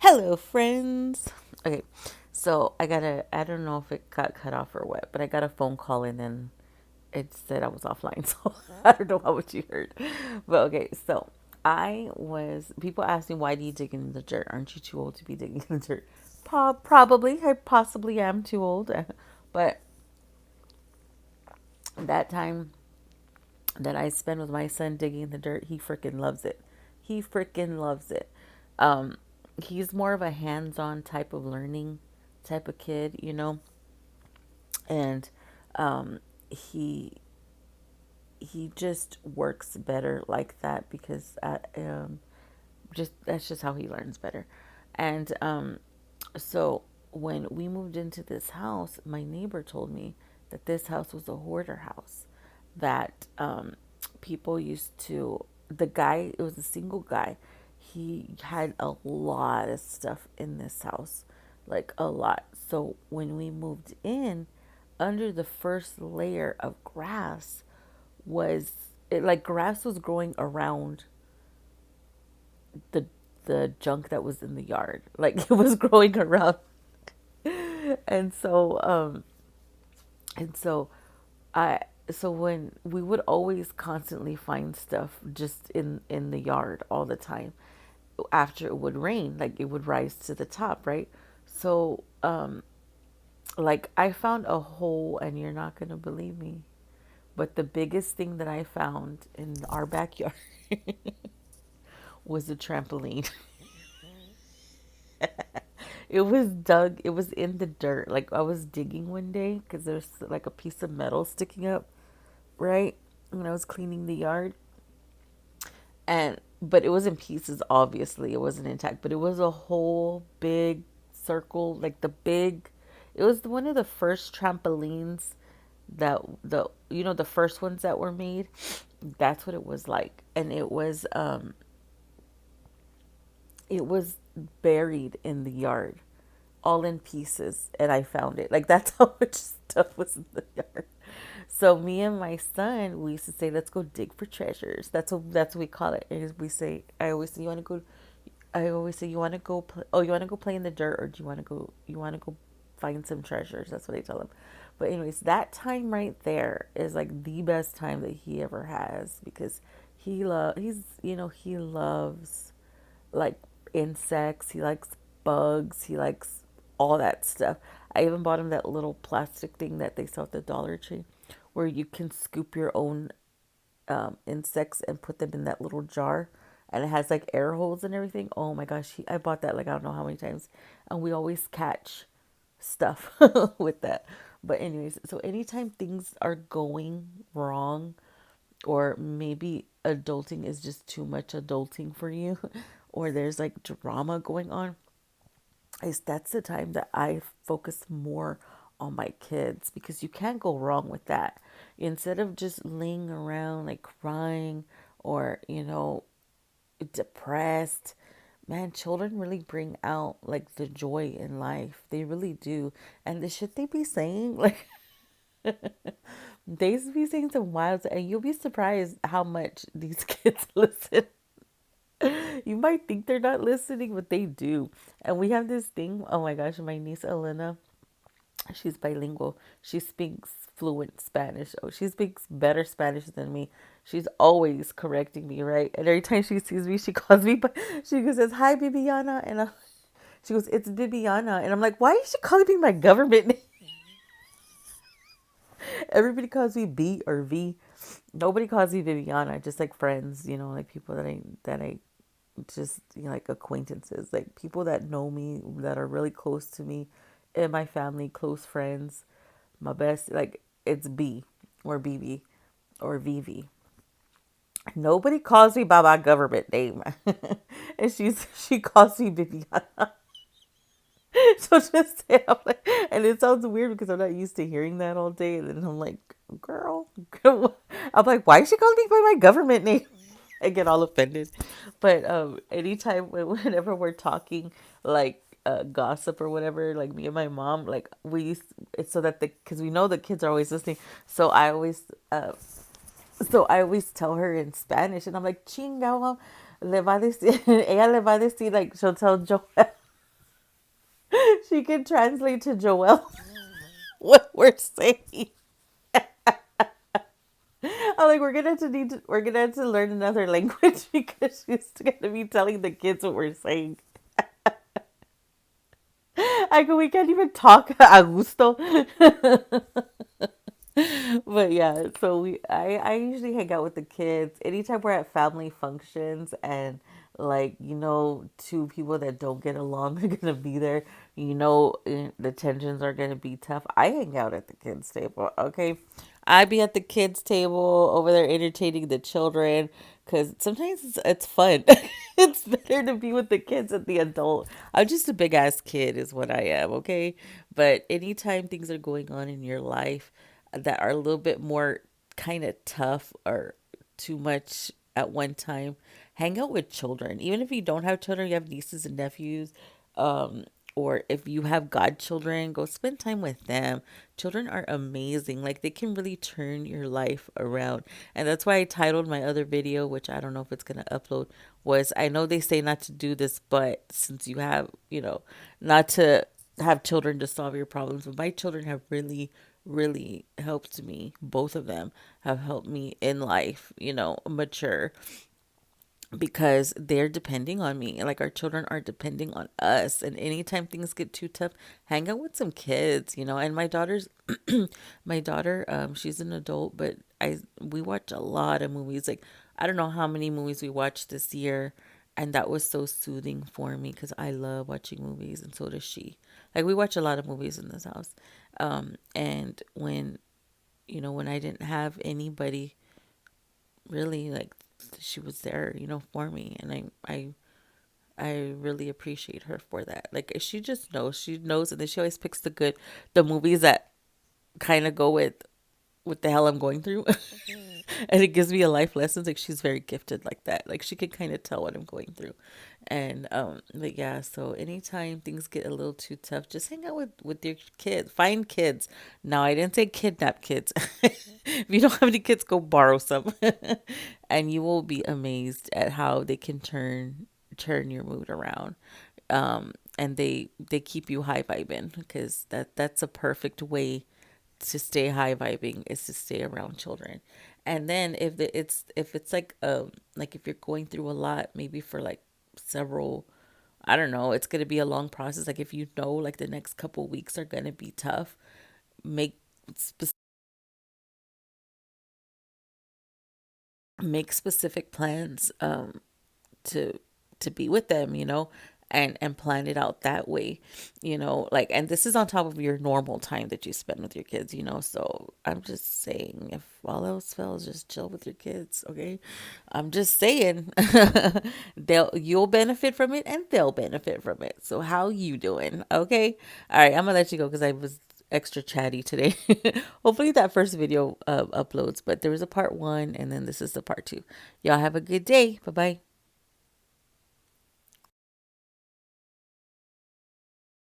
Hello, friends. Okay, so I don't know if it got cut off or what, but I got a phone call and then it said I was offline. So I don't know how much you heard. But okay, so people ask me, why do you dig in the dirt? Aren't you too old to be digging in the dirt? Probably. I possibly am too old. But that time that I spend with my son digging in the dirt, he freaking loves it. He freaking loves it. Um, he's more of a hands-on type of learning type of kid, and he he just works better like that because just that's just how he learns better. And so when we moved into this house, my neighbor told me that this house was a hoarder house, that people used to, the guy, it was a single guy, he had a lot of stuff in this house, like a lot. So when we moved in, under the first layer of grass was it, like grass was growing around the the junk that was in the yard. Like it was growing around. And so and so I so when we would always constantly find stuff just in the yard all the time after it would rain, like it would rise to the top, right? So like I found a hole, and you're not going to believe me, but the biggest thing that I found in our backyard was a trampoline. It was dug, it was in the dirt. Like I was digging one day because there's like a piece of metal sticking up, right? When I was cleaning the yard. And, but it was in pieces, obviously. It wasn't intact, but it was a whole big circle, like it was one of the first trampolines that the first ones that were made. That's what it was like. And it was buried in the yard, all in pieces, and I found it. Like that's how much stuff was in the yard. So me and my son, we used to say, "Let's go dig for treasures." That's what we call it. And we say, I always say, "You want to go?" I always say, "You want to go? You want to go play in the dirt, or do you want to go? You want to go find some treasures?" That's what I tell him. But anyways, that time right there is like the best time that he ever has because he loves like insects. He likes bugs. He likes all that stuff. I even bought him that little plastic thing that they sell at the Dollar Tree where you can scoop your own insects and put them in that little jar. And it has like air holes and everything. Oh my gosh, I bought that like I don't know how many times. And we always catch stuff with that. But, anyways, so anytime things are going wrong, or maybe adulting is just too much adulting for you, or there's like drama going on, is that's the time that I focus more on my kids because you can't go wrong with that. Instead of just laying around like crying or, depressed, man, children really bring out like the joy in life. They really do. And the shit they be saying, like, they be saying some wild, and you'll be surprised how much these kids listen. You might think they're not listening, but they do. And we have this thing. Oh my gosh, my niece Elena, she's bilingual. She speaks fluent Spanish. Oh, she speaks better Spanish than me. She's always correcting me, right? And every time she sees me, she calls me, but she says, "Hi, Bibiana," and she goes, "It's Bibiana," and I'm like, "Why is she calling me my government name?" Everybody calls me B or V. Nobody calls me Viviana. Just like friends, like people that I just, like acquaintances, like people that know me, that are really close to me, in my family, close friends, my best, like it's B or BB or VV. Nobody calls me by my government name. And she calls me Viviana. So just say, I'm like, and it sounds weird because I'm not used to hearing that all day. And then I'm like, girl, I'm like, why is she calling me by my government name? I get all offended. But anytime, whenever we're talking, like gossip or whatever, like me and my mom, like it's so that because we know the kids are always listening. So I always tell her in Spanish, and I'm like, chinga, mom, le va a decir, ella le va a decir, like she'll tell Joel. She can translate to Joelle what we're saying. I'm like, we're gonna have to learn another language because she's gonna be telling the kids what we're saying. I go, we can't even talk a gusto. But yeah, so I usually hang out with the kids anytime we're at family functions, and like, two people that don't get along are gonna be there. The tensions are gonna be tough. I hang out at the kids table. Okay, I be at the kids table over there entertaining the children because sometimes it's fun. It's better to be with the kids than the adult. I'm just a big ass kid is what I am. Okay, but anytime things are going on in your life that are a little bit more kind of tough or too much at one time, hang out with children. Even if you don't have children, you have nieces and nephews, um, or if you have godchildren, go spend time with them. Children are amazing. Like, they can really turn your life around. And that's why I titled my other video, which I don't know if it's going to upload, was I know they say not to do this, but since you have, not to have children to solve your problems, but my children have really, really helped me. Both of them have helped me in life, mature, because they're depending on me. Like, our children are depending on us. And anytime things get too tough, hang out with some kids, And my daughter, she's an adult, but we watch a lot of movies. Like, I don't know how many movies we watched this year. And that was so soothing for me because I love watching movies, and so does she. Like, we watch a lot of movies in this house. And when I didn't have anybody really, like, she was there, for me. And I really appreciate her for that. Like, she knows, and then she always picks the movies that kind of go with what the hell I'm going through. And it gives me a life lesson. Like, she's very gifted like that. Like, she can kind of tell what I'm going through. And but yeah, so anytime things get a little too tough, just hang out with your kids. Find kids. Now, I didn't say kidnap kids. If you don't have any kids, go borrow some. And you will be amazed at how they can turn your mood around. And they keep you high vibing, because that's a perfect way to stay high vibing, is to stay around children. And then if it's like if you're going through a lot, maybe for like several, I don't know, it's going to be a long process. Like, if like the next couple weeks are going to be tough, make spe- make specific plans, to be with them, and plan it out that way, like, and this is on top of your normal time that you spend with your kids, so I'm just saying, if all else fails, just chill with your kids. Okay, I'm just saying. You'll benefit from it, and they'll benefit from it. So how you doing? Okay, all right, I'm gonna let you go because I was extra chatty today. Hopefully that first video uploads, but there was a part 1, and then this is the part 2. Y'all have a good day. Bye bye.